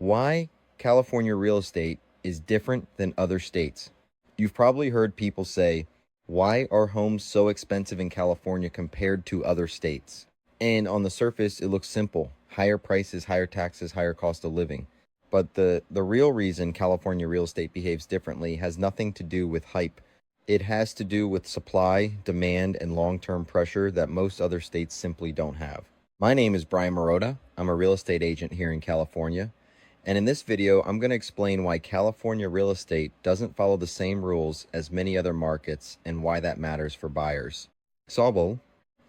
Why California real estate is different than other states. You've probably heard people say, why are homes so expensive in California compared to other states? And on the surface, it looks simple. Higher prices, higher taxes, higher cost of living. But the real reason California real estate behaves differently has nothing to do with hype. It has to do with supply, demand, and long-term pressure that most other states simply don't have. My name is Bryan Marota. I'm a real estate agent here in California. And in this video, I'm going to explain why California real estate doesn't follow the same rules as many other markets and why that matters for buyers. Example,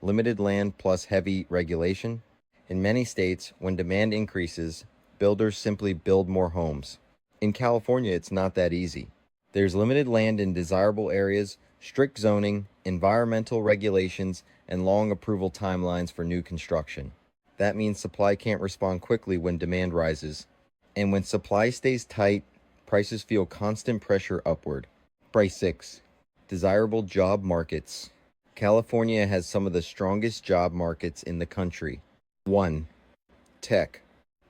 limited land plus heavy regulation. In many states, when demand increases, builders simply build more homes. In California, it's not that easy. There's limited land in desirable areas, strict zoning, environmental regulations, and long approval timelines for new construction. That means supply can't respond quickly when demand rises. And when supply stays tight, prices feel constant pressure upward. Price 6. Desirable job markets. California has some of the strongest job markets in the country. 1. Tech,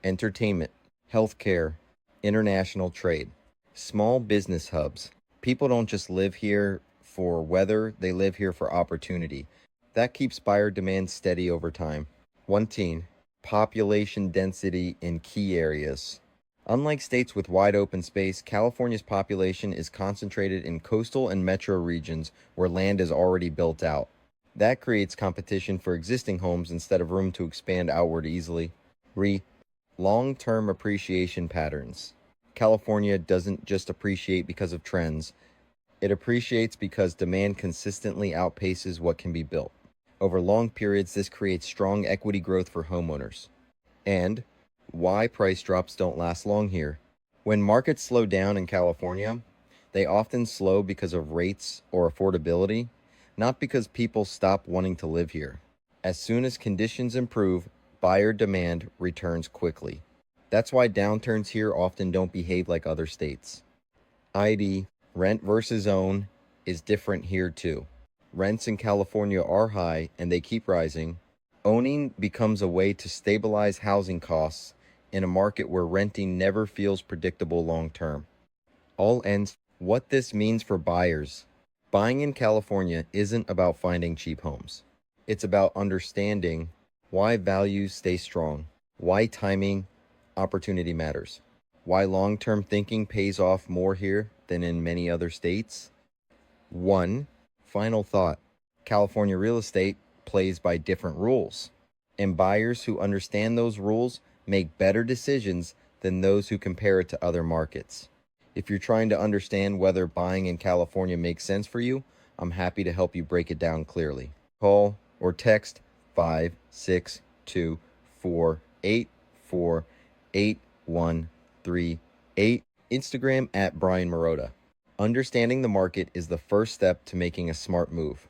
entertainment, healthcare, international trade. Small business hubs. People don't just live here for weather, they live here for opportunity. That keeps buyer demand steady over time. 1. Population density in key areas. Unlike states with wide open space, California's population is concentrated in coastal and metro regions where land is already built out. That creates competition for existing homes instead of room to expand outward easily. Long-term appreciation patterns. California doesn't just appreciate because of trends. It appreciates because demand consistently outpaces what can be built. Over long periods, this creates strong equity growth for homeowners. And why price drops don't last long here. When markets slow down in California, they often slow because of rates or affordability, not because people stop wanting to live here. As soon as conditions improve, buyer demand returns quickly. That's why downturns here often don't behave like other states. Rent versus own is different here too. Rents in California are high and they keep rising. Owning becomes a way to stabilize housing costs in a market where renting never feels predictable long term. All ends. What this means for buyers. Buying in California isn't about finding cheap homes. It's about understanding why values stay strong, why timing, opportunity matters, why long-term thinking pays off more here than in many other states. 1. Final thought. California real estate plays by different rules, and buyers who understand those rules make better decisions than those who compare it to other markets. If you're trying to understand whether buying in California makes sense for you, I'm happy to help you break it down clearly. Call or text 562-484-8138. Instagram @Bryan Marota. Understanding the market is the first step to making a smart move.